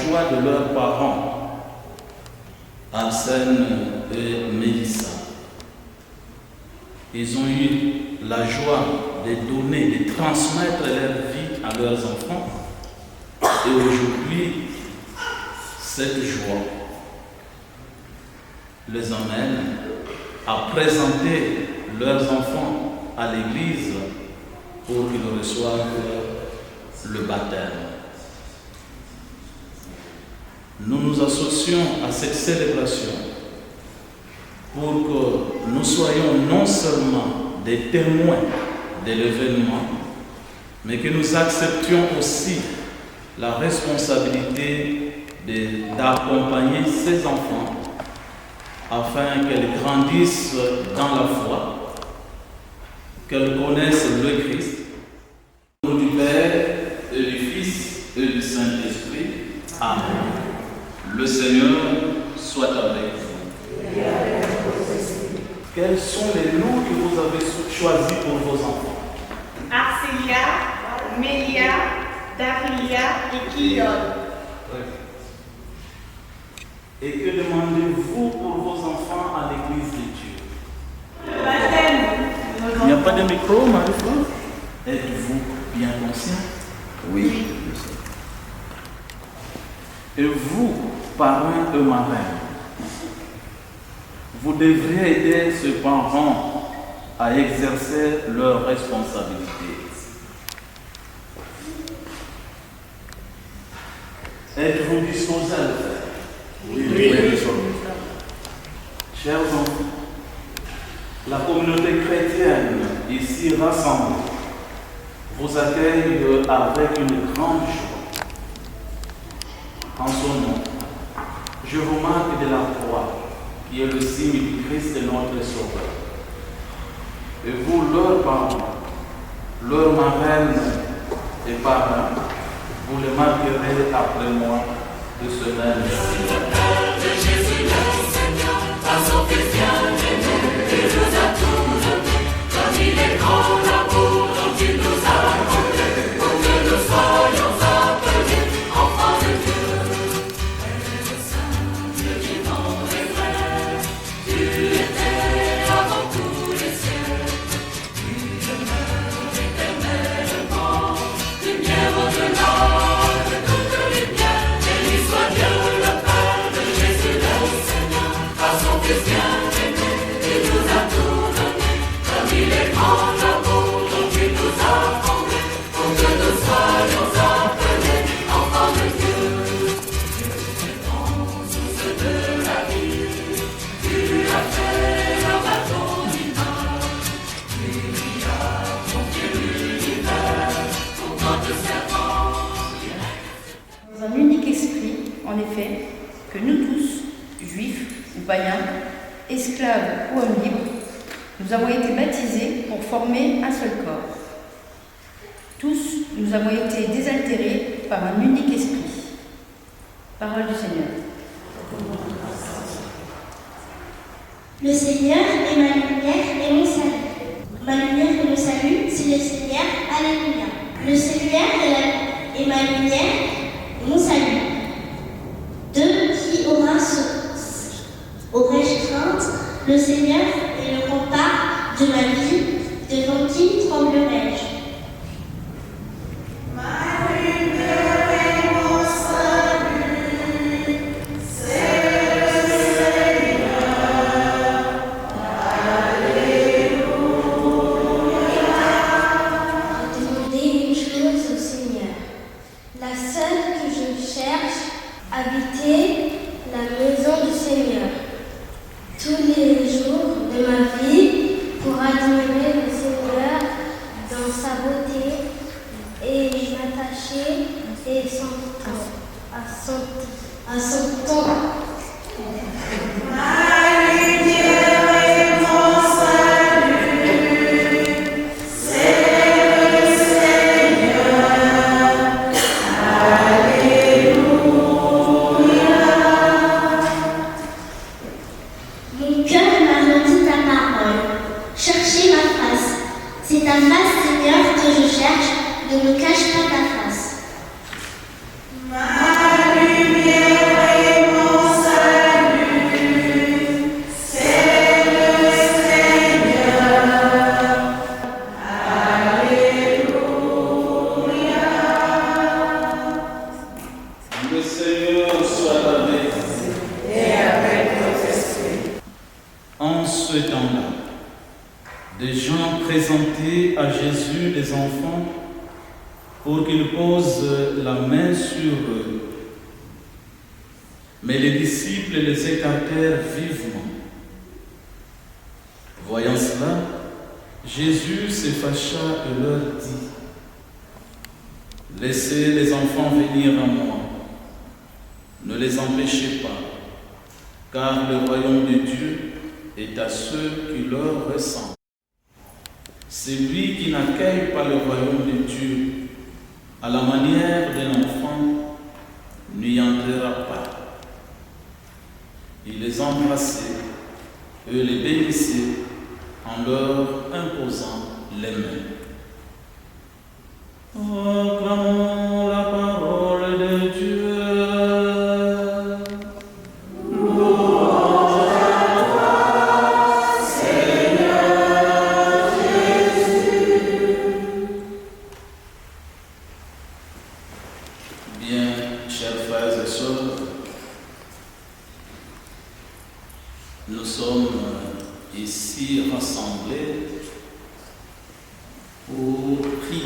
joie de leurs parents, Arsène et Mélissa. Ils ont eu la joie de donner, de transmettre leur vie à leurs enfants. Et aujourd'hui, cette joie les amène à présenter leurs enfants à l'église pour qu'ils reçoivent le baptême. Nous nous associons à cette célébration pour que nous soyons non seulement des témoins de l'événement, mais que nous acceptions aussi la responsabilité d'accompagner ces enfants afin qu'elles grandissent dans la foi, qu'elles connaissent le Christ. Au nom du Père et du Fils et du Saint-Esprit. Amen. Le Seigneur soit avec vous. Quels sont les noms que vous avez choisis pour vos enfants? Arcelia, Mélia, Darilia et Guillaume. Et que demandez-vous pour vos enfants à l'église de Dieu? Le baptême. Il n'y a pas de micro, Marie-France? Êtes-vous bien conscient? Oui. Et vous, parrains et marraines, vous devriez aider ces parents à exercer leurs responsabilités. Êtes-vous disposés à le faire? Oui. Chers enfants, la communauté chrétienne ici rassemblée vous accueille avec une grande joie. En son nom, je vous marque de la croix qui est le signe du Christ de notre Sauveur. Et vous, leurs parents, leurs marraines et parrains, vous le marquerez après moi de ce même signe. En effet, que nous tous, juifs ou païens, esclaves ou hommes libres, nous avons été baptisés pour former un seul corps. Tous, nous avons été désaltérés par un unique esprit. Parole du Seigneur. Le Seigneur est ma lumière et mon salut. Ma lumière et mon salut, c'est le Seigneur. Alléluia. Le Seigneur est ma lumière et mon salut. De qui aurais-je crainte? Le Seigneur est le rempart de ma vie, devant qui tremblerai-je? Ma lumière et mon salut, c'est le Seigneur. Alléluia. Demandez une chose au Seigneur, la seule que je cherche, habiter la maison du Seigneur tous les jours de ma vie pour admirer le Seigneur dans sa beauté et m'attacher à son temps. Ma lumière et mon salut, c'est le Seigneur. Alléluia. Mon cœur m'a rendu ta parole. Cherchez ma face. C'est ta face, Seigneur, que je cherche. Ne me cache pas ta face. Ma lumière ce temps-là, des gens présentaient à Jésus des enfants pour qu'il pose la main sur eux. Mais les disciples les écartèrent vivement. Voyant cela, Jésus se fâcha et leur dit: Laissez les enfants venir à moi, ne les empêchez pas, car le royaume de Dieu est à ceux qui leur ressemblent. Celui qui n'accueille pas le royaume de Dieu à la manière d'un enfant n'y entrera pas. Il les embrassait et les bénissait en leur imposant les mains. Acclamons la parole de Dieu. Bien, chers frères et sœurs, nous sommes ici rassemblés pour prier.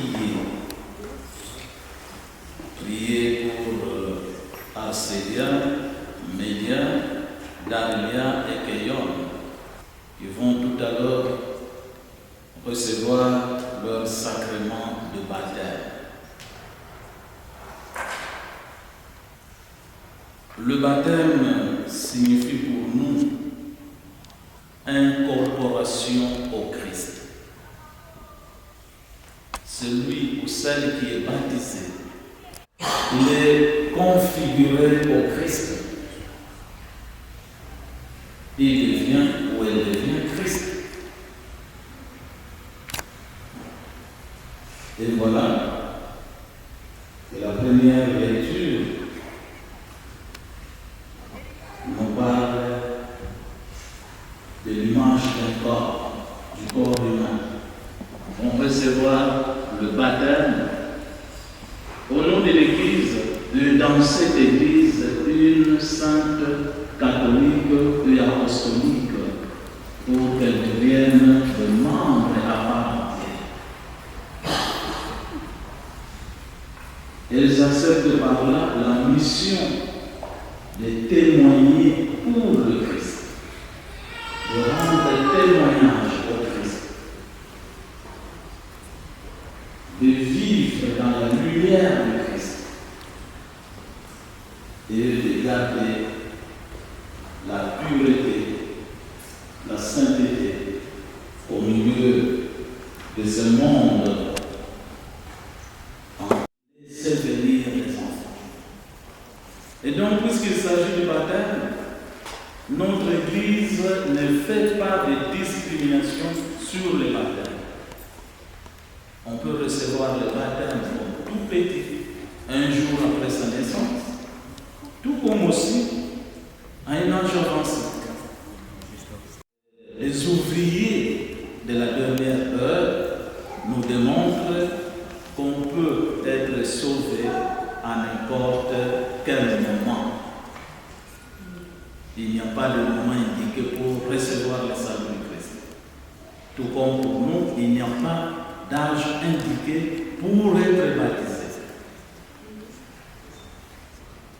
Prier pour Arcélia, Média, Daria et Keyon, qui vont tout à l'heure recevoir leur sacrement de baptême. Le baptême signifie pour nous incorporation au Christ. Celui ou celle qui est baptisé, il est configuré au Christ. Il devient ou elle devient Christ. Et voilà que la première lecture nous parle de l'image d'un corps, du corps humain. On peut recevoir le baptême au nom de l'Église, dans cette Église, une sainte catholique et apostolique, pour qu'elle devienne de membre à part entière. Elles acceptent par là la mission de témoigner pour le Christ, de rendre témoignage au Christ, de vivre dans la lumière du Christ et de garder la pureté, la sainteté au milieu de ce monde. Laissez venir les enfants. Et donc, puisqu'il s'agit du baptême, notre Église ne fait pas de discrimination sur le baptême. On peut recevoir le baptême comme tout petit, un jour après sa naissance, tout comme aussi à un âge avancé. Les ouvriers de la dernière heure nous démontrent qu'on peut être sauvé à n'importe quel moment. Il n'y a pas de moment indiqué pour recevoir le salut du Christ. Tout comme pour nous, il n'y a pas d'âge indiqué pour être baptisé.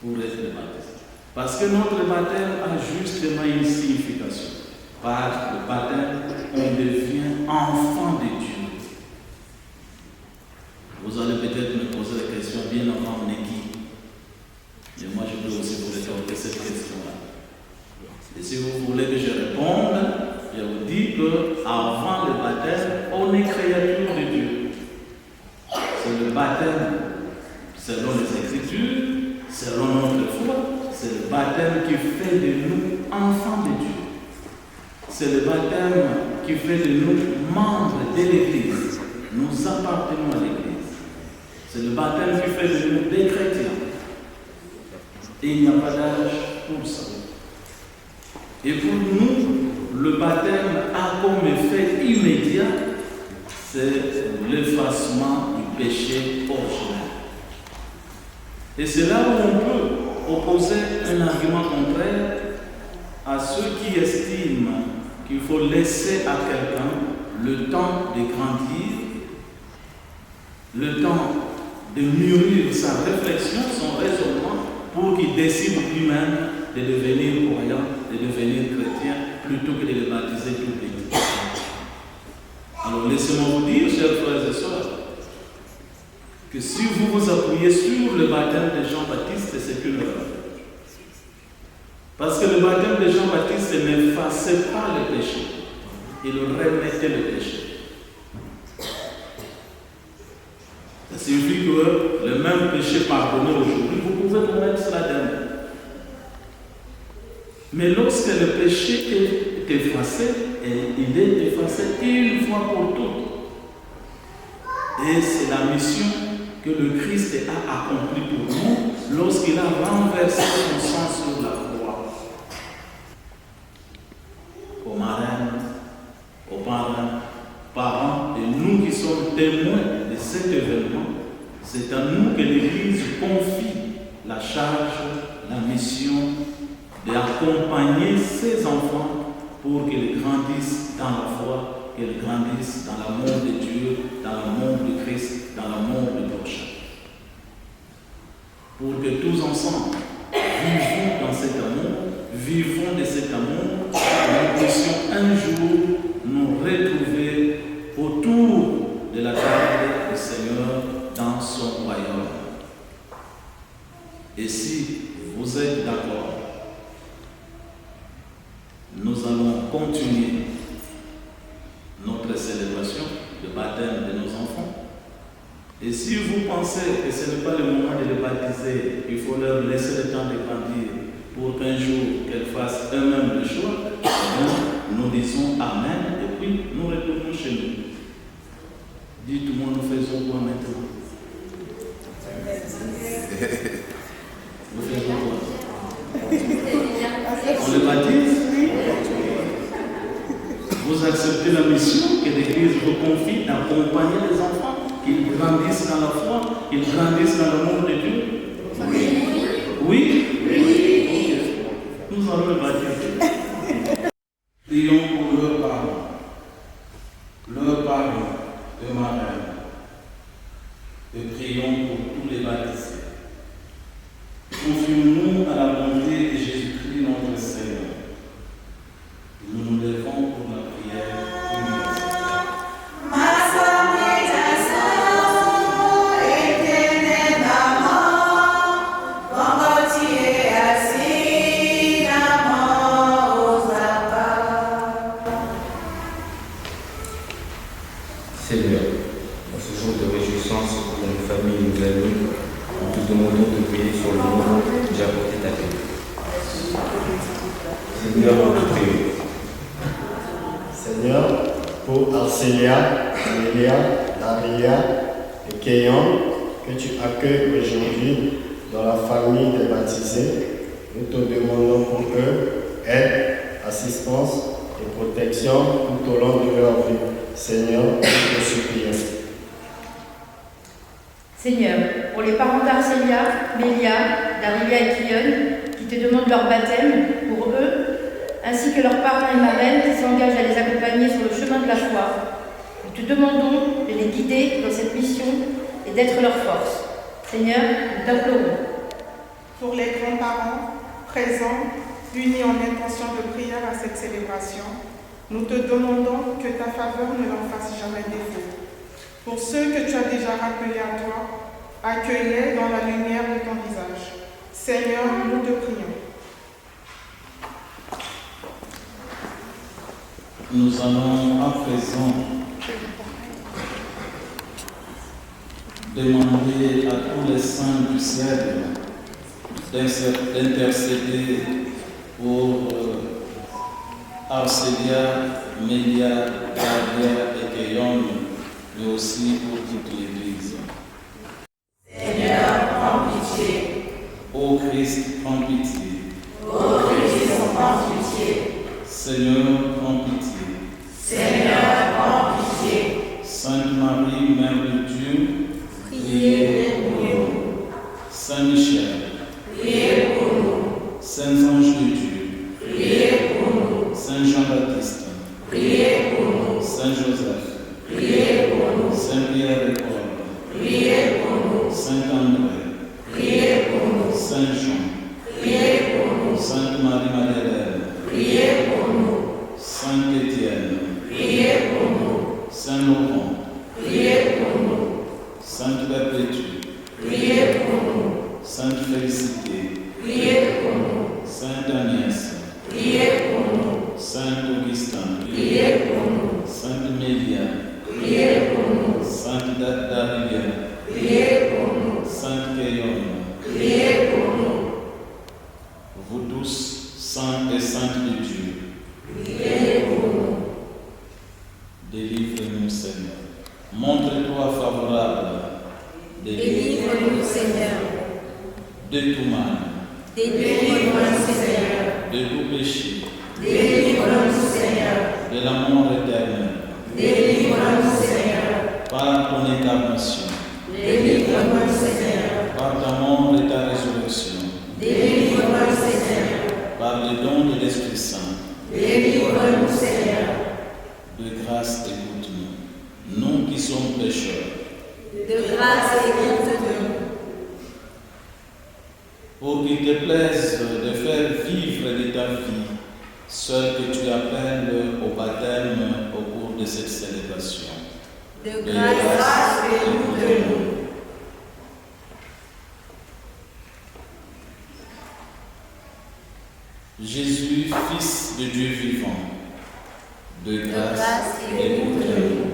Pour être baptisé. Parce que notre baptême a justement une signification. Par le baptême, on devient enfant de Dieu. Vous allez peut-être me poser la question, bien avant, on est qui? Et moi, je peux aussi vous répondre cette question-là. Et si vous voulez que je réponde, je vous dis qu'avant le baptême, on est créature de Dieu. C'est le baptême, selon les Écritures, selon notre foi, c'est le baptême qui fait de nous enfants de Dieu. C'est le baptême qui fait de nous membres de l'Église. Nous appartenons à l'Église. C'est le baptême qui fait de nous des chrétiens. Et il n'y a pas d'âge pour ça. Et pour nous, le baptême a comme effet immédiat, c'est l'effacement du péché originel. Et c'est là où on peut opposer un argument contraire à ceux qui estiment qu'il faut laisser à quelqu'un le temps de grandir, le temps de mûrir sa réflexion, son raisonnement, pour qu'il décide lui-même de devenir croyant, de devenir chrétien, plutôt que de le baptiser tout petit. Alors laissez-moi vous dire, chers frères et sœurs, que si vous vous appuyez sur le baptême de Jean-Baptiste, c'est une erreur. Parce que le baptême de Jean-Baptiste n'effaçait pas le péché, il remettait le péché. Ça signifie que le même péché pardonné aujourd'hui, vous pouvez commettre cela demain. Mais lorsque le péché est effacé, et il est effacé une fois pour toutes. Et c'est la mission que le Christ a accomplie pour nous lorsqu'il a renversé son sang sur la croix. Aux marraines, aux parents, et nous qui sommes témoins de cet événement, c'est à nous que l'Église confie la charge, la mission d'accompagner ses enfants pour qu'ils grandissent dans la foi, qu'ils grandissent dans l'amour de Dieu, dans l'amour de Christ, dans l'amour du prochain. Pour que tous ensemble vivons dans cet amour, vivons de cet amour, nous puissions un jour nous retrouver autour de la table du Seigneur dans son royaume. Et si vous êtes d'accord, nous allons continuer notre célébration de baptême de nos enfants. Et si vous pensez que ce n'est pas le moment de les baptiser, il faut leur laisser le temps de grandir pour qu'un jour qu'elles fassent eux-mêmes le choix, nous disons Amen et puis nous retournons chez nous. Dites-moi, nous faisons quoi maintenant? Nous faisons quoi? On les baptise? Vous acceptez la mission que l'Église vous confie d'accompagner les enfants, qu'ils grandissent dans la foi, qu'ils grandissent dans l'amour de Dieu? Oui. Oui? Oui. Nous allons le baptiser. Prions pour leurs parents de marraine, et prions pour tous les baptisés. Confions-nous à la bonté de Jésus-Christ notre Seigneur. Nous nous levons pour la prière universelle. Seigneur, en ce jour de réjouissance pour nos familles et nos amis, nous te demandons de veiller sur le monde que j'ai apporté ta paix. Seigneur, nous te prions. Seigneur, pour Arcélia, Amélia, Daria et Kéon, que tu accueilles aujourd'hui dans la famille des baptisés, nous te demandons pour eux aide, assistance et protection tout au long de leur vie. Seigneur, nous te supplions. Seigneur, pour les parents d'Arcélia, Mélia, Daria et Kion, qui te demandent leur baptême, pour eux, ainsi que leurs parents et marraines qui s'engagent à les accompagner sur le chemin de la foi, nous te demandons de les guider dans cette mission et d'être leur force. Seigneur, nous t'implorons. Pour les grands-parents présents, unis en intention de prière à cette célébration, nous te demandons que ta faveur ne leur fasse jamais défaut. Pour ceux que tu as déjà rappelés à toi, accueille-les dans la lumière de ton visage. Seigneur, nous te prions. Nous allons à présent demander à tous les saints du ciel d'intercéder pour Arcélia, Mélia, Daria et Kéon, mais aussi pour toute l'Église. Seigneur, prends pitié. Ô Christ, prends pitié. Ô Christ, prends pitié. Seigneur, prends pitié. Seigneur, prends pitié. Sainte Marie, Mère de Dieu, Priez pour nous. Saint Michel, Priez pour nous. Saints anges de Dieu, Priez pour nous. Saint Jean-Baptiste, Marie-Madeleine, priez pour nous. Saint Étienne, Priez pour nous. Saint Laurent, Priez pour nous. Sainte Perpétue, Priez pour nous. Sainte Félicité, Priez pour nous. Sainte Agnès, Priez pour nous. Saint Augustin, Priez pour nous. Sainte Mélia, Priez pour nous. Sainte Daria, Priez pour nous. Sainte Kéyon, Priez pour nous. vous tous, saints et saintes de Dieu, Priez pour nous. délivre-nous, Seigneur. Montre-toi favorable, Délivre-nous, Seigneur. de tout mal, Délivre-nous, Seigneur. de tout péché, Délivre-nous, Seigneur. de la mort éternelle, Délivre-nous, Seigneur. par ton incarnation, Délivre-nous, Seigneur. par ta mort et ta résurrection, Délivre-nous, Seigneur. par le don de l'Esprit Saint, Délivre-nous, Seigneur. de grâce écoute-nous, nous qui sommes pécheurs, De grâce, écoute-nous. pour qu'il te plaise de faire vivre de ta vie, seul que tu appelles au baptême au cours de cette célébration. De grâce, écoute-nous. Jésus, Fils de Dieu vivant, de De grâce, grâce, écoute-nous. écoute-nous.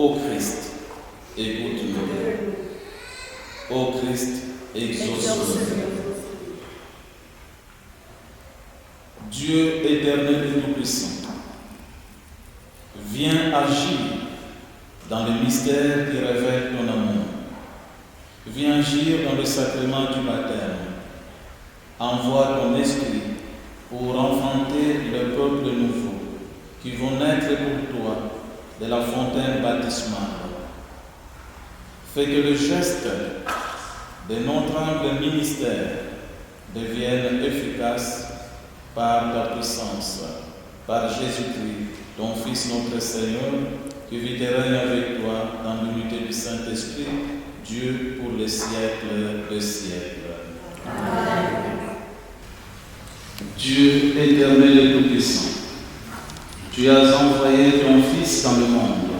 Ô Christ, écoute-nous. Ô Christ, exauce-nous. Dieu éternel et tout-puissant, viens agir dans le mystère qui révèle ton amour. Viens agir dans le sacrement du baptême. Envoie ton esprit pour enfanter le peuple nouveau qui vont naître pour toi de la fontaine baptismale. Fais que le geste de notre humble ministère devienne efficace par ta puissance, par Jésus-Christ, ton Fils notre Seigneur, qui vit et règne avec toi dans l'unité du Saint-Esprit, Dieu pour les siècles des siècles. Amen. Dieu éternel et tout-puissant, tu as envoyé ton Fils dans le monde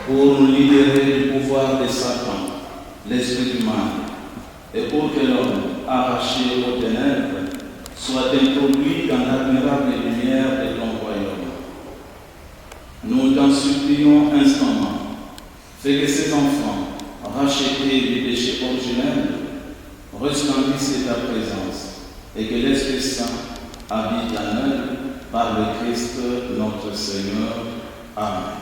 pour nous libérer du pouvoir de Satan, l'esprit du mal, et pour que l'homme, arraché aux ténèbres, soit introduit dans l'admirable lumière de ton royaume. Nous t'en supplions instamment, fais que ces enfants, rachetés du péché originel, resplendissent de ta présence, et que l'Esprit Saint habite en eux par le Christ notre Seigneur. Amen.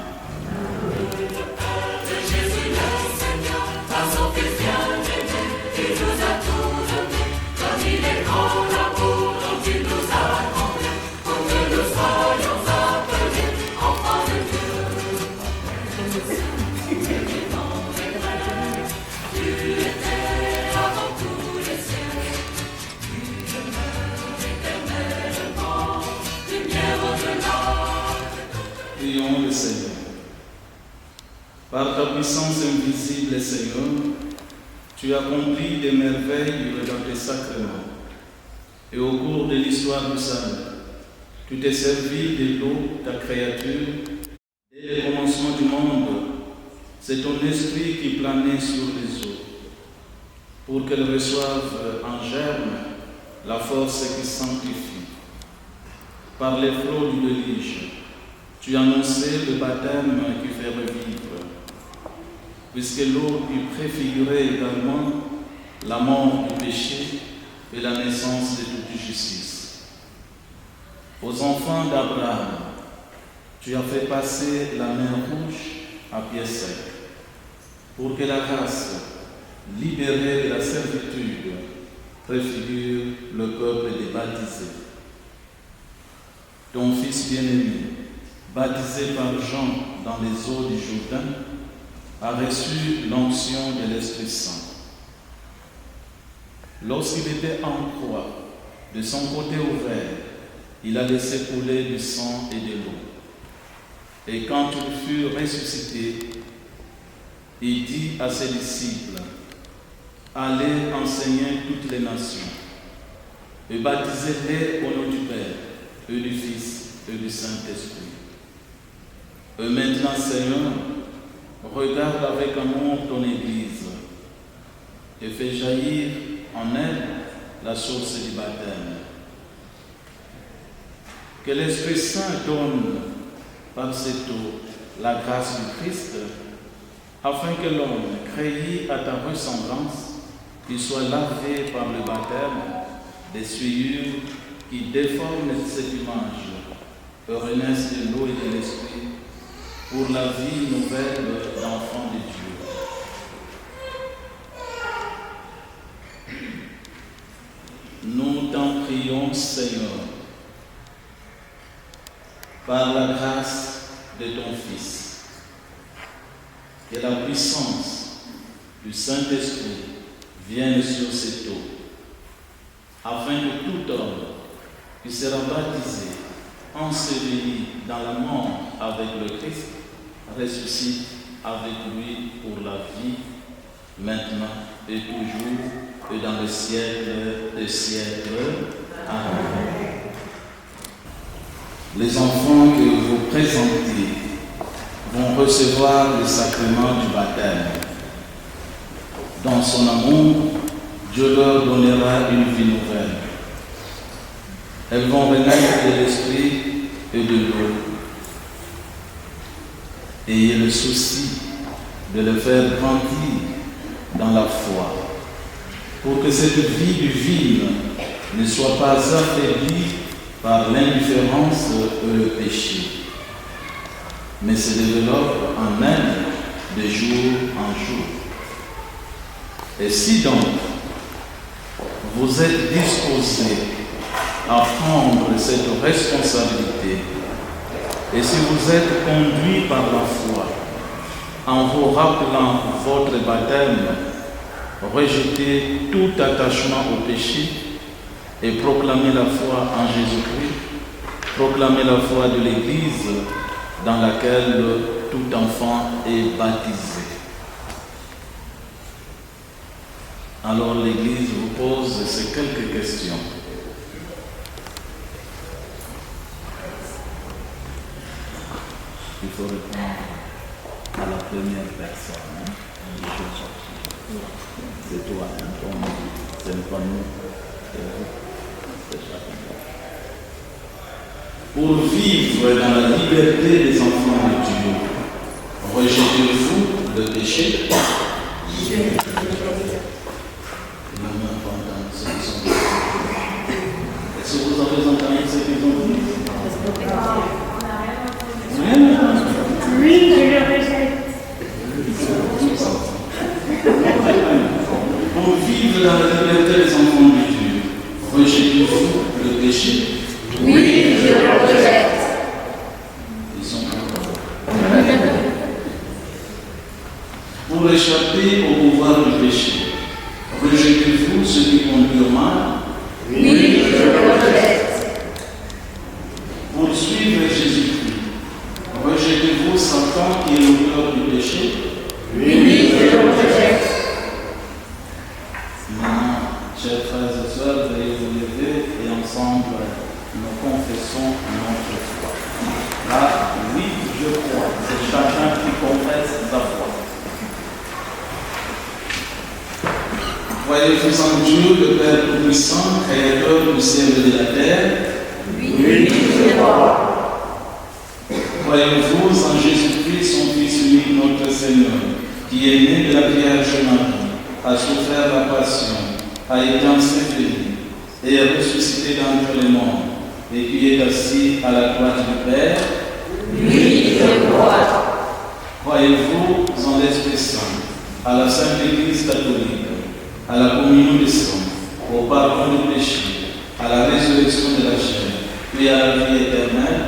Prions le Seigneur. Par ta puissance invisible, Seigneur, tu accomplis des merveilles dans tes sacrements. Et au cours de l'histoire du salut, tu t'es servi de l'eau, ta créature. Dès le commencement du monde, c'est ton esprit qui planait sur les eaux, pour qu'elles reçoivent en germe la force qui sanctifie. Par les flots du déluge, tu annonçais le baptême qui fait revivre, puisque l'eau y préfigurait également la mort du péché et la naissance de toute justice. Aux enfants d'Abraham, tu as fait passer la mer Rouge à pied sec, pour que la race, libérée de la servitude, préfigure le peuple des baptisés. Ton Fils bien-aimé, baptisé par Jean dans les eaux du Jourdain, a reçu l'onction de l'Esprit Saint. Lorsqu'il était en croix, de son côté ouvert, il a laissé couler du sang et de l'eau. Et quand il fut ressuscité, il dit à ses disciples, « Allez enseigner toutes les nations, et baptisez-les au nom du Père, et du Fils, et du Saint-Esprit. Et maintenant, Seigneur, regarde avec amour ton Église et fais jaillir en elle la source du baptême. Que l'Esprit Saint donne par cette eau la grâce du Christ, afin que l'homme, créé à ta ressemblance, il soit lavé par le baptême des souillures qui déforment cette image, et renaissent de l'eau et de l'Esprit pour la vie nouvelle d'enfants de Dieu. Nous t'en prions, Seigneur, par la grâce de ton Fils, que la puissance du Saint-Esprit vienne sur cette eau, afin que tout homme qui sera baptisé, enseveli dans la mort avec le Christ, ressuscite avec lui pour la vie, maintenant et toujours, et dans le siècle des siècles. Amen. Les enfants que vous présentez vont recevoir le sacrement du baptême. Dans son amour, Dieu leur donnera une vie nouvelle. Elles vont renaître de l'esprit et de l'eau. Ayez le souci de les faire grandir dans la foi, pour que cette vie divine ne soit pas affaiblie par l'indifférence et le péché, mais se développe en elle de jour en jour. Et si donc vous êtes disposés à prendre cette responsabilité, et si vous êtes conduits par la foi, en vous rappelant votre baptême, rejetez tout attachement au péché et proclamez la foi en Jésus-Christ, proclamez la foi de l'Église dans laquelle tout enfant est baptisé. Alors l'Église vous pose ces quelques questions. Il faut répondre à la première personne. C'est toi, c'est pas nous. C'est chacun. Pour vivre dans la liberté des enfants de Dieu, rejetez-vous le péché? Est-ce que vous avez entendu ce qu'ils ont dit? Oui, je le rejette. Pour vivre dans la liberté des enfants de Dieu, rejetez-vous le péché? Oui, je le rejette. Ils sont contents. Pour échapper au pouvoir du péché, rejetez-vous ce qui conduit au mal? Oui, je le rejette. Pour suivre Jésus-Christ, rejetez-vous Satan qui est l'auteur du péché? Oui, je le rejette. Maintenant, chers frères et sœurs, veuillez vous lever et ensemble nous confessons notre foi. Là, oui, je crois. C'est chacun qui confesse sa foi. Croyez-vous en Dieu, le Père Tout-Puissant, Créateur du ciel et de la terre? Oui, je crois. Croyez-vous en Jésus-Christ, son Fils unique, notre Seigneur, qui est né de la Vierge Marie, a souffert la passion, a été enseveli et est ressuscité d'entre les morts, et qui est assis à la droite du Père? Oui, je crois. Croyez-vous en l'Esprit Saint, à la Sainte Église catholique, à la communion des saints, au pardon du péché, à la résurrection de la chair, puis à la vie éternelle?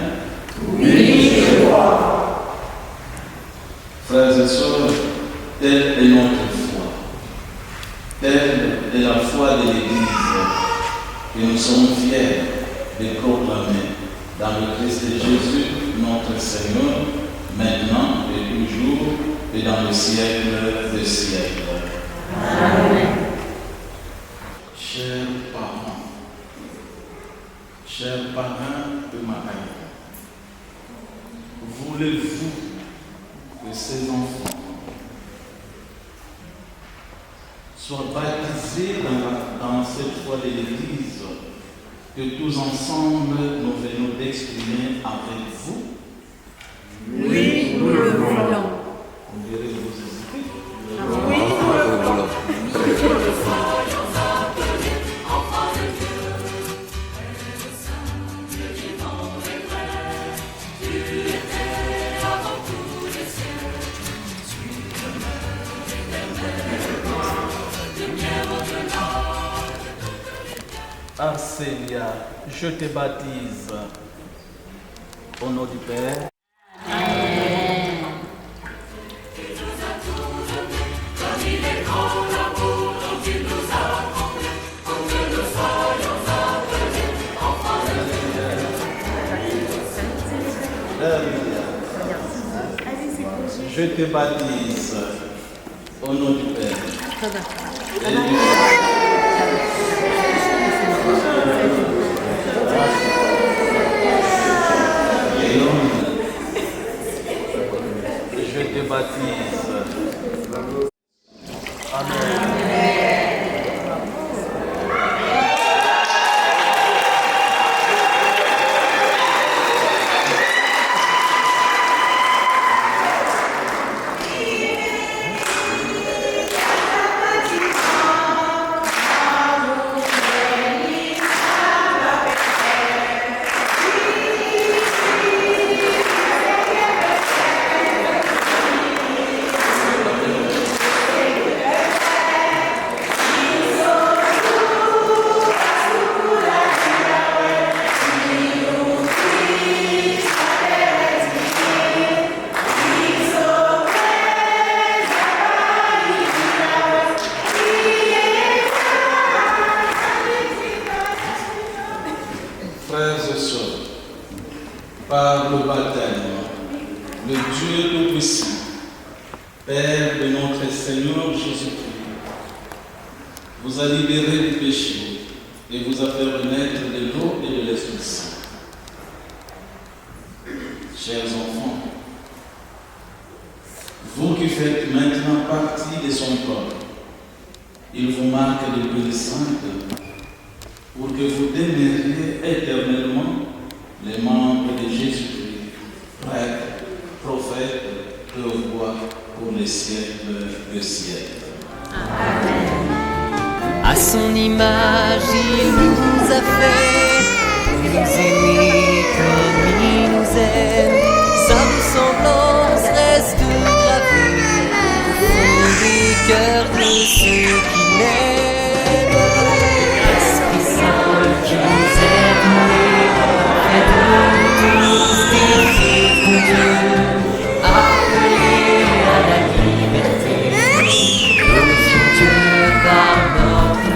Oui, je crois. Frères et sœurs, telle est notre foi. Telle est la foi de l'Église que nous sommes fiers de proclamer dans le Christ de Jésus, notre Seigneur, maintenant et toujours et dans le siècle des siècles. Amen. Chers parents, Chers parrains de Marie, voulez-vous que ces enfants soient baptisés dans cette foi de l'Église que tous ensemble nous venons d'exprimer avec vous? Oui, nous le voulons. On dirait que vous hésitez. Oui, nous le voulons. Arsélia, je te baptise au nom du Père. Je te baptise au nom du Père. Et du je te baptise. Amen. Frères et sœurs, par le baptême, le Dieu Tout-Puissant, Père de notre Seigneur Jésus-Christ, vous a libéré du péché et vous a fait renaître de l'eau et de l'Esprit Saint. Chers enfants, vous qui faites maintenant partie de son corps, il vous marque de l'huile sainte pour que vous demeuriez éternellement les membres de Jésus-Christ, prêtre, prophète et roi pour les siècles des siècles. À son image, il nous a fait, il nous aimait comme il nous aime. Sa ressemblance reste gravée au fond des cœurs de ceux qui l'aiment. Esprit Saint qui nous a donné, fait de nous tous des fils de Dieu, appelés à la liberté. Glorifions Dieu par notre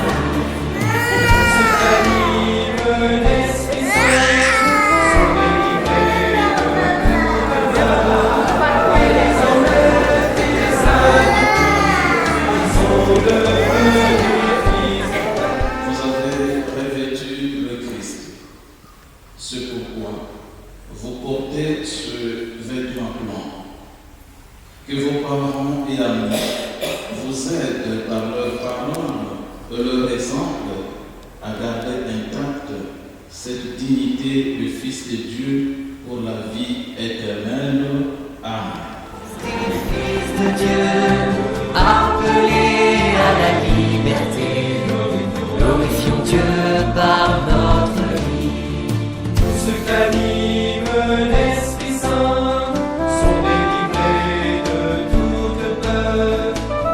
Vous avez revêtu le Christ. C'est pourquoi vous portez ce vêtement blanc. Que vos parents et amis vous aident par leur parole et leur exemple à garder intacte cette dignité de Fils de Dieu pour la vie éternelle. Amen. Fils de Dieu, appelés à la liberté, glorifions Dieu par notre vie. Tous ceux qu'anime l'Esprit Saint sont délivrés de toute peur,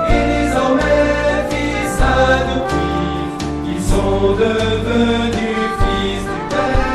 et désormais fils adoptifs, ils sont devenus fils du Père.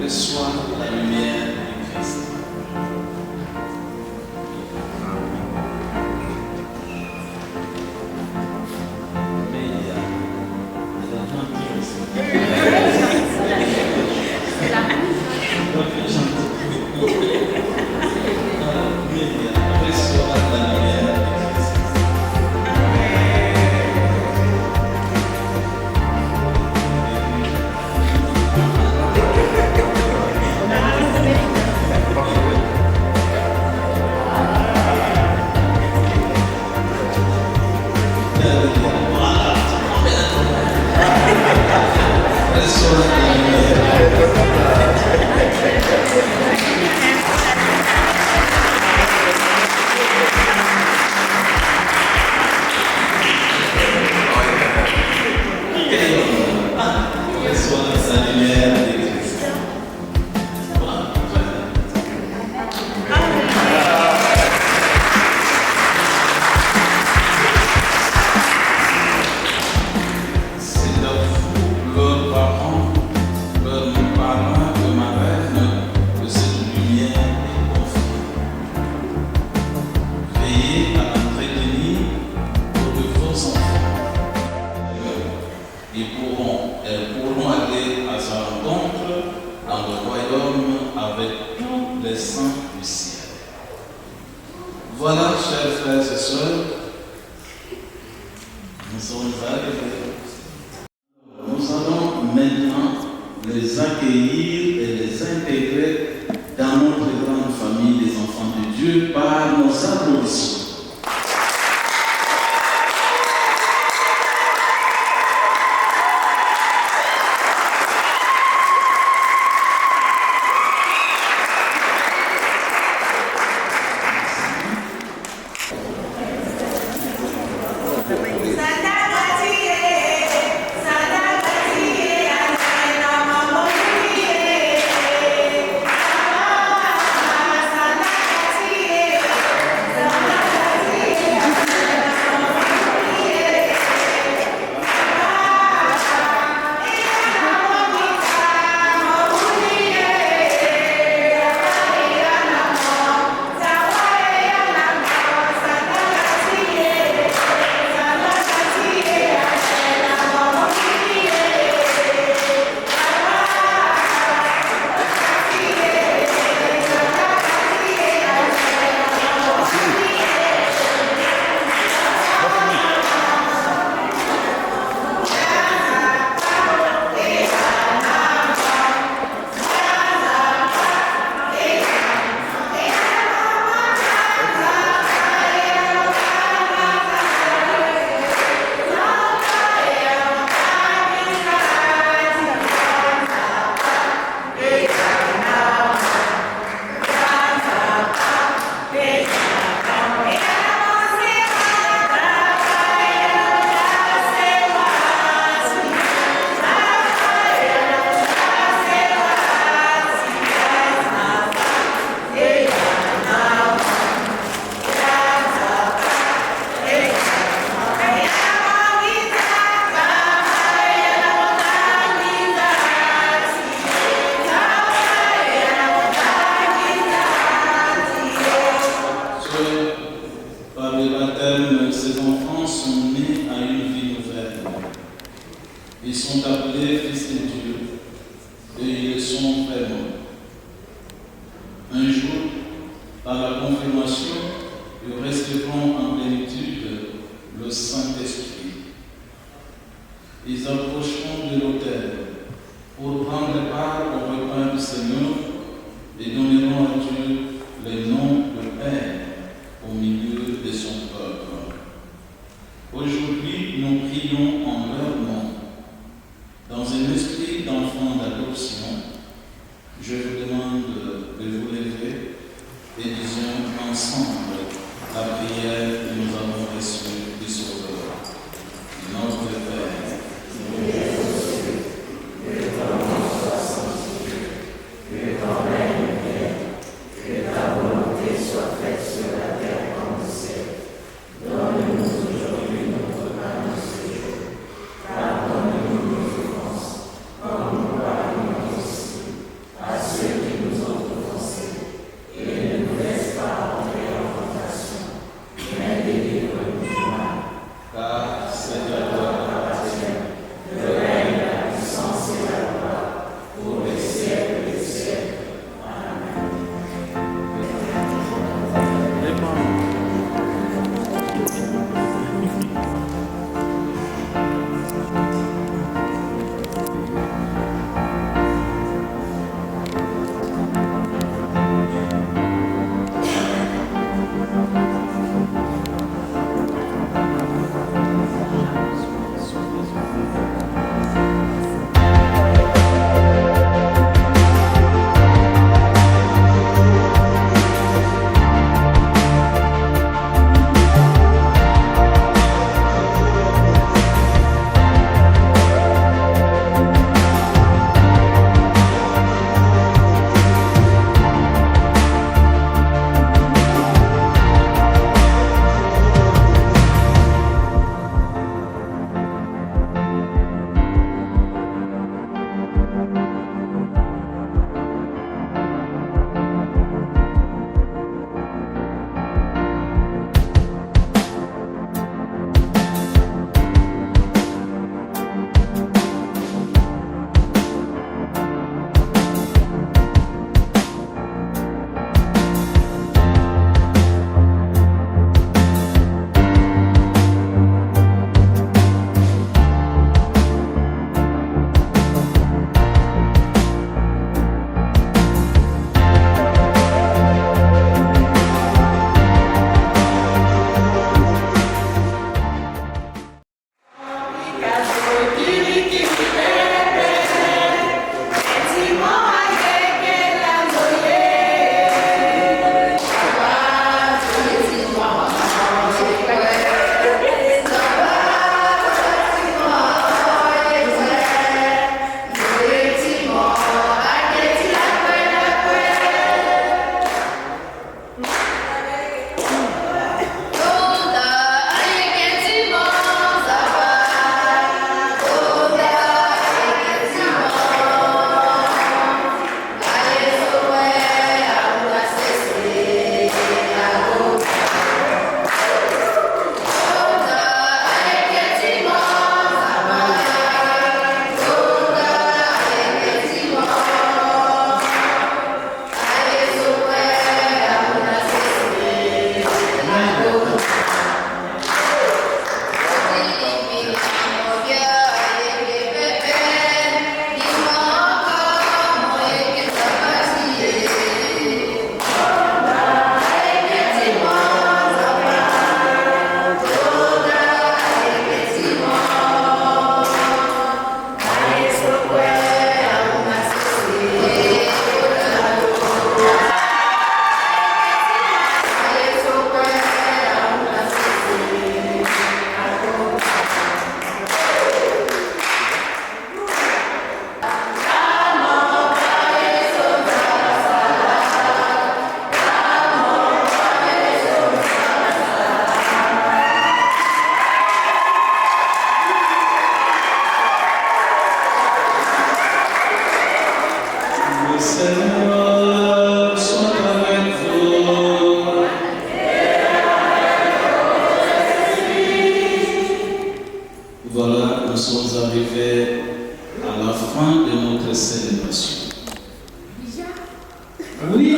reçois la lumière du Christ. Elles pourront aller à sa rencontre dans le royaume avec tous les saints du ciel. Voilà, chers frères et sœurs, nous sommes arrivés. Nous allons maintenant les accueillir et les intégrer dans notre grande famille des enfants de Dieu par nos applaudissements. Ces enfants sont nés à une vie nouvelle. Ils sont appelés fils de Dieu et ils le sont vraiment. Un jour, par la confirmation, ils recevront en plénitude le Saint-Esprit. Ils approcheront de l'autel pour prendre part au repas du Seigneur et donneront à Dieu le nom de Père au milieu de son peuple. Aujourd'hui, nous prions en leur nom. Dans un esprit d'enfant d'adoption, je vous demande de vous lever et disons ensemble la prière que nous avons reçue du Sauveur. Notre Père, qui es aux cieux, que ton nom soit sanctifié, que ton règne vienne, que ta volonté soit faite sur la terre comme au ciel. Donne-nous aujourd'hui notre pain de ce jour. Voilà, nous sommes arrivés à la fin de notre célébration. Oui,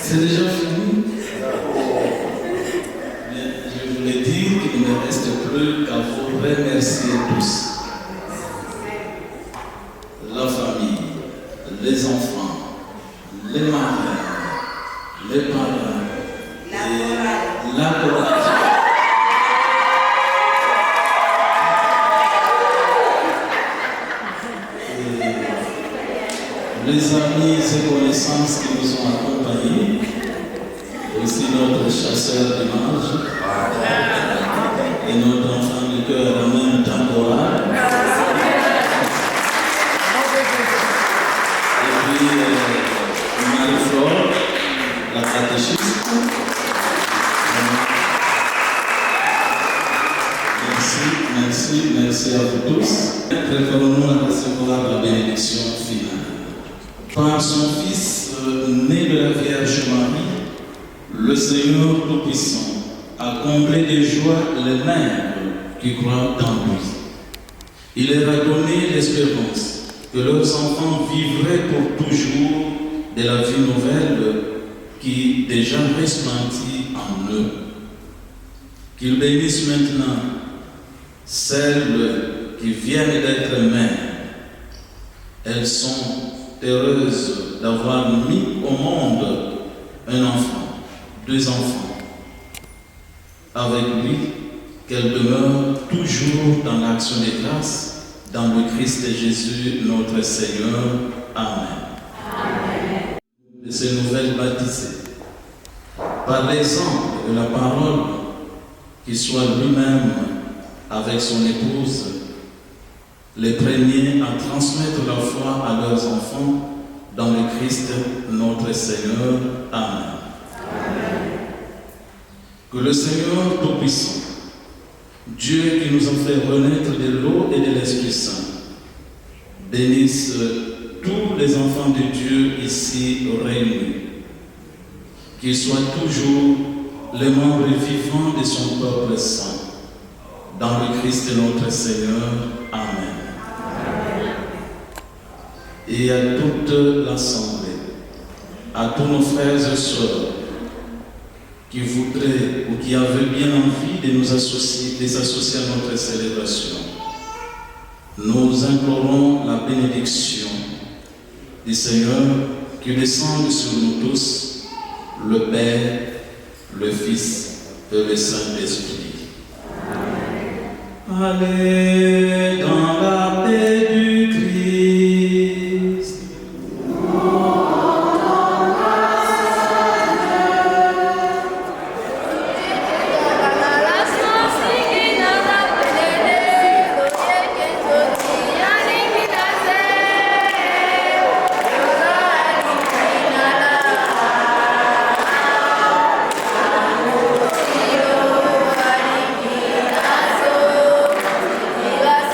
c'est déjà fini. Bien, je voulais dire qu'il ne reste plus qu'à vous remercier tous. La famille, les enfants, les marins, les parents, et la chorale. Les amis et connaissances qui nous ont accompagnés, aussi notre chasseur d'images et notre enfant du cœur en même temps chorale. Et puis Marie-Flore, la catéchiste. Merci à vous tous. Préférons-nous à recevoir la bénédiction finale. Par son Fils, né de la Vierge Marie, le Seigneur Tout-Puissant a comblé de joie les maigres qui croient en lui. Il leur a donné l'espérance que leurs enfants vivraient pour toujours de la vie nouvelle qui déjà resplendit en eux. Qu'ils bénissent maintenant celles qui viennent d'être mères. Elles sont heureuses d'avoir mis au monde un enfant, 2 enfants. Avec lui, qu'elle demeure toujours dans l'action des grâces, dans le Christ Jésus, notre Seigneur. Amen. Amen. De ces nouvelles baptisées, par l'exemple de la parole, qu'il soit lui-même avec son épouse, les premiers à transmettre la foi à leurs enfants dans le Christ notre Seigneur. Amen. Amen. Que le Seigneur Tout-Puissant, Dieu qui nous a fait renaître de l'eau et de l'Esprit Saint, bénisse tous les enfants de Dieu ici réunis, qu'ils soient toujours les membres vivants de son peuple saint, dans le Christ notre Seigneur. Amen. Et à toute l'Assemblée, à tous nos frères et sœurs qui voudraient ou qui avaient bien envie de nous associer, de s'associer à notre célébration, nous implorons la bénédiction du Seigneur qui descende sur nous tous, le Père, le Fils et le Saint-Esprit. Allez dans la paix du Christ. Gracias.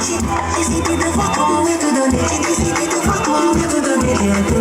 J'ai décidé de voir toi, de te donner. J'ai décidé de voir toi, de te donner rien tes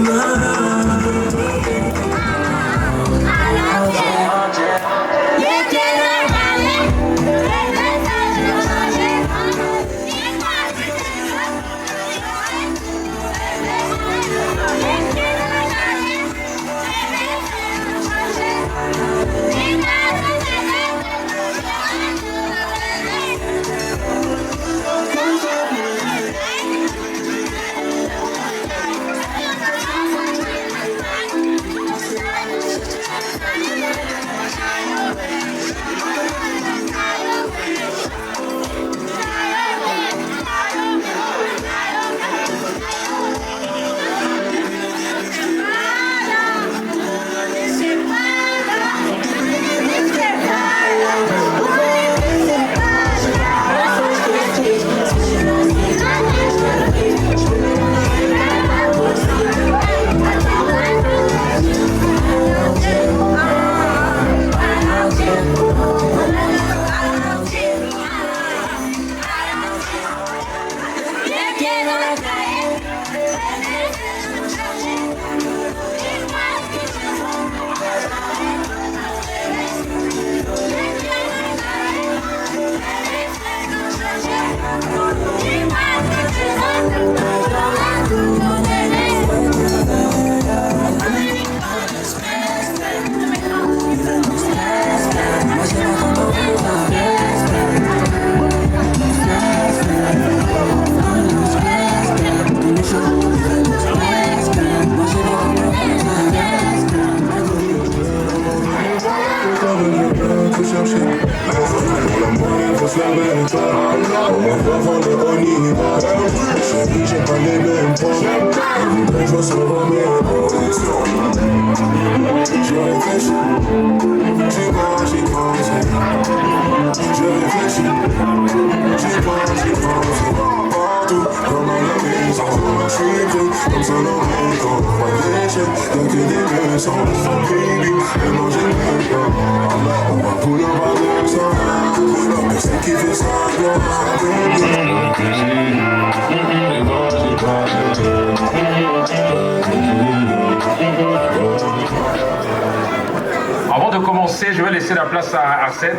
Avant de commencer, je vais laisser la place à Arsène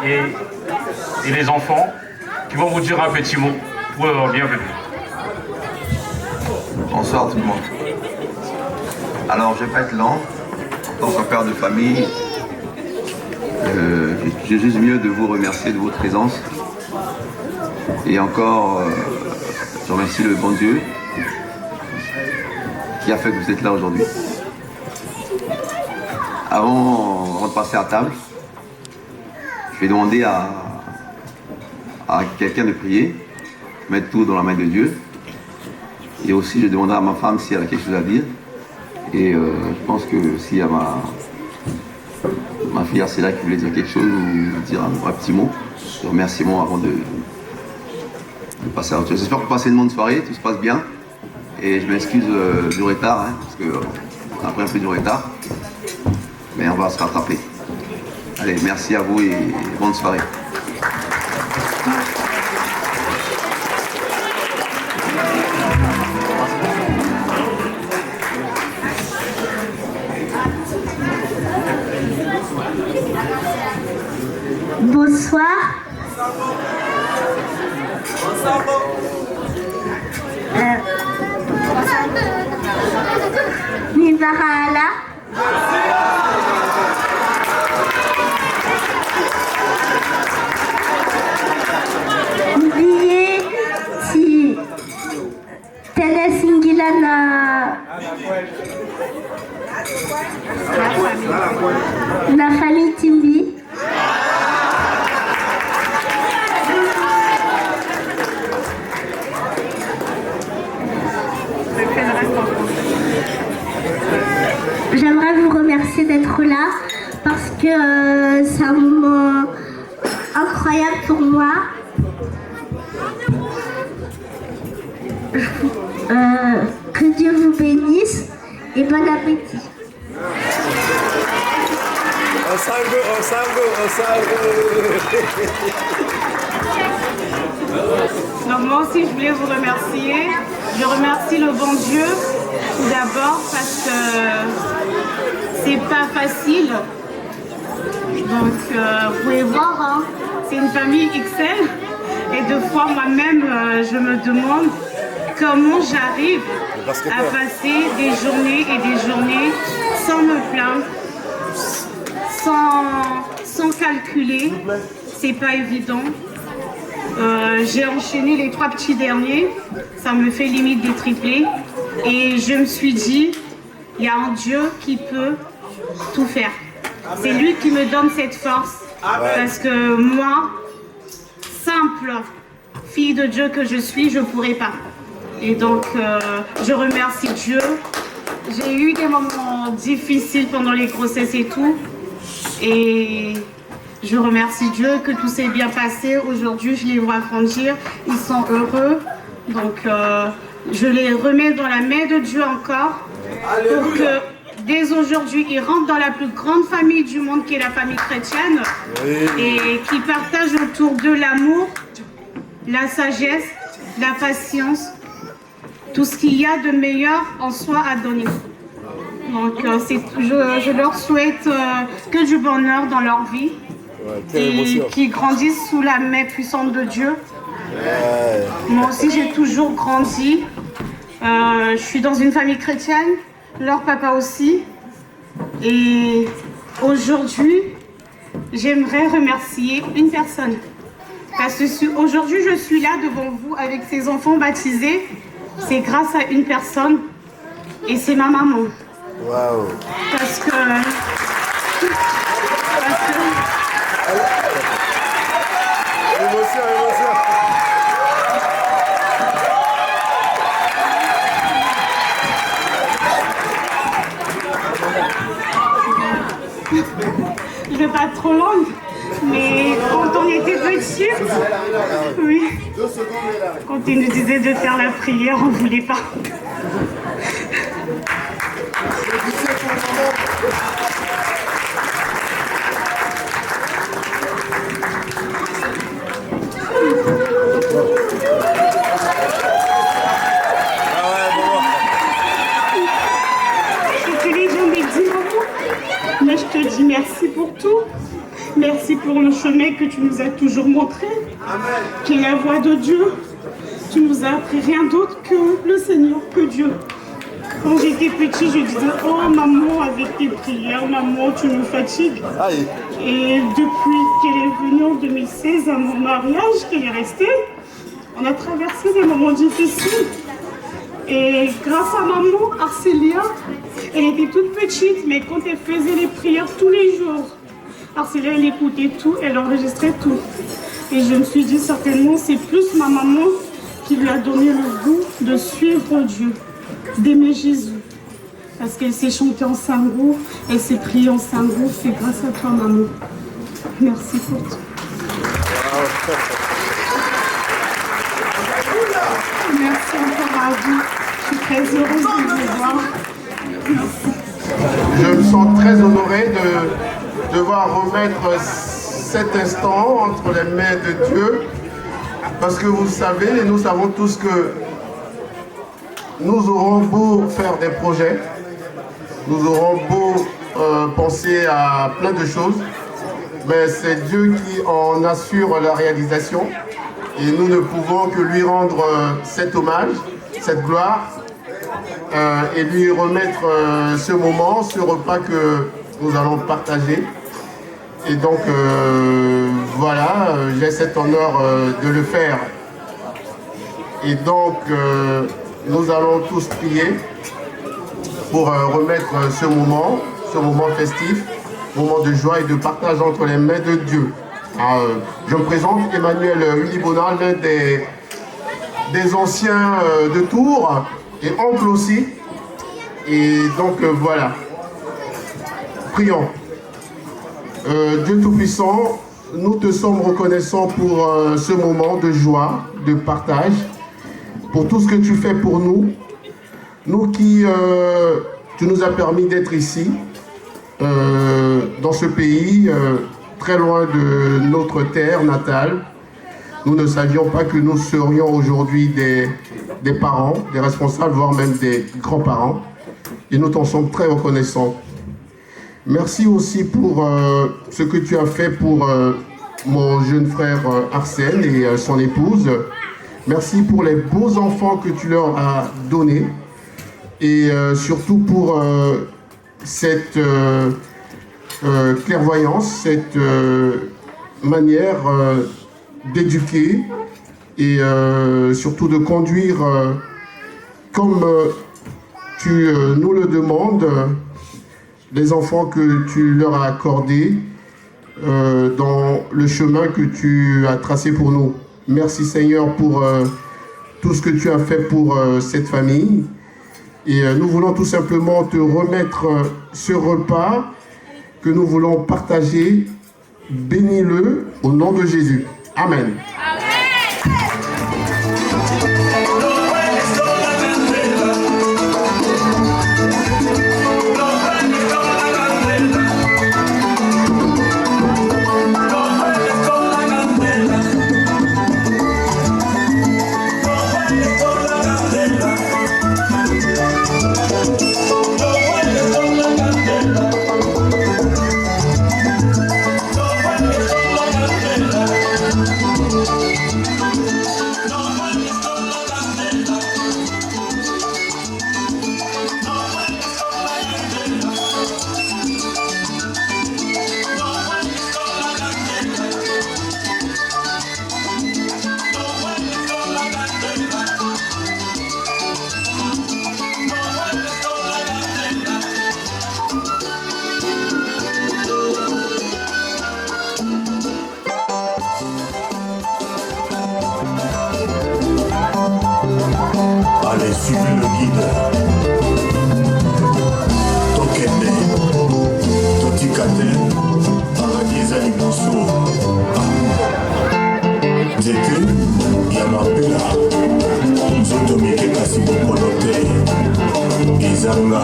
et les enfants qui vont vous dire un petit mot pour leur bienvenue. Bonsoir tout le monde. Alors, je vais pas être lent. En tant que père de famille, j'ai juste mieux de vous remercier de votre présence. Et encore, je remercie le bon Dieu qui a fait que vous êtes là aujourd'hui. Avant de passer à table, je vais demander à quelqu'un de prier, mettre tout dans la main de Dieu. Et aussi, je demanderai à ma femme si elle a quelque chose à dire. Et je pense que s'il y a ma fille Arcela qui voulait dire quelque chose ou dire un petit mot, de remerciement avant de passer à autre chose. J'espère que vous passez une bonne soirée, tout se passe bien. Et je m'excuse du retard, hein, parce qu'on a pris un peu du retard. Mais on va se rattraper. Allez, merci à vous et bonne soirée. Bonsoir. Nibarala. Oubliez si Telesingilana la famille Timbi. J'aimerais vous remercier d'être là parce que c'est un moment incroyable pour moi. Que Dieu vous bénisse et bon appétit. Osango. moi aussi, je voulais vous remercier. Je remercie le bon Dieu tout d'abord parce que c'est pas facile. Donc, vous pouvez voir, hein, c'est une famille XL. Et deux fois, moi-même, je me demande comment j'arrive à passer des journées et des journées sans me plaindre, sans calculer. C'est pas évident. J'ai enchaîné les 3 petits derniers, ça me fait limite des triplés. Et je me suis dit, il y a un Dieu qui peut tout faire. C'est lui qui me donne cette force. Parce que moi, simple fille de Dieu que je suis, je ne pourrais pas. Et donc, je remercie Dieu. J'ai eu des moments difficiles pendant les grossesses et tout. Et je remercie Dieu que tout s'est bien passé. Aujourd'hui, je les vois grandir. Ils sont heureux. Donc, je les remets dans la main de Dieu encore. Pour que dès aujourd'hui, ils rentrent dans la plus grande famille du monde, qui est la famille chrétienne. Et qui partagent autour de l'amour, la sagesse, la patience, tout ce qu'il y a de meilleur en soi à donner. Donc, je leur souhaite que du bonheur dans leur vie. Et qui grandissent sous la main puissante de Dieu. Moi aussi, j'ai toujours grandi. Je suis dans une famille chrétienne, leur papa aussi. Et aujourd'hui, j'aimerais remercier une personne. Parce que aujourd'hui, je suis là devant vous avec ces enfants baptisés. C'est grâce à une personne. Et c'est ma maman. Waouh. Parce que émotion. je vais pas être trop longue, mais quand on était petits, oui, quand ils nous disaient de faire la prière, on ne voulait pas. Mais je te dis merci pour tout. Merci pour le chemin que tu nous as toujours montré, qui est la voie de Dieu. Tu nous as appris rien d'autre que le Seigneur, que Dieu. Quand j'étais petit, je disais « Oh maman, avec tes prières, maman, tu me fatigues. » Et depuis qu'elle est venue en 2016 à mon mariage, qu'elle est restée, on a traversé des moments difficiles. Et grâce à maman, Arcélia, elle était toute petite, mais quand elle faisait les prières tous les jours, Arcélia, elle écoutait tout, elle enregistrait tout. Et je me suis dit, certainement, c'est plus ma maman qui lui a donné le goût de suivre Dieu, d'aimer Jésus. Parce qu'elle s'est chantée en sango, elle s'est priée en sango, c'est grâce à toi, maman. Merci pour tout. Merci encore à vous. Je suis très heureuse de vous voir. Je me sens très honoré de devoir remettre cet instant entre les mains de Dieu. Parce que vous savez, et nous savons tous que nous aurons beau faire des projets, nous aurons beau penser à plein de choses, mais c'est Dieu qui en assure la réalisation. Et nous ne pouvons que lui rendre cet hommage, cette gloire, et lui remettre ce moment, ce repas que nous allons partager. Et donc, voilà, j'ai cet honneur de le faire. Et donc, nous allons tous prier pour remettre ce moment festif, moment de joie et de partage entre les mains de Dieu. Alors, je me présente Emmanuel Ulibona, l'un des anciens de Tours, et oncle aussi. Et donc voilà, prions. Dieu Tout-Puissant, nous te sommes reconnaissants pour ce moment de joie, de partage, pour tout ce que tu fais pour nous. Nous qui, tu nous as permis d'être ici, dans ce pays, très loin de notre terre natale. Nous ne savions pas que nous serions aujourd'hui des parents, des responsables, voire même des grands-parents. Et nous t'en sommes très reconnaissants. Merci aussi pour ce que tu as fait pour mon jeune frère Arsène et son épouse. Merci pour les beaux enfants que tu leur as donnés. Et surtout pour cette clairvoyance, cette manière d'éduquer et surtout de conduire comme tu nous le demandes, les enfants que tu leur as accordés dans le chemin que tu as tracé pour nous. Merci Seigneur pour tout ce que tu as fait pour cette famille. Et nous voulons tout simplement te remettre ce repas que nous voulons partager. Bénis-le au nom de Jésus. Amen. Allez, suivez le guide. Tokende, Totikate, Paradis Alimonso. Nzete, Yamapela, Nzotomike kasi bokolo te, Izanga.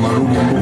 Maluco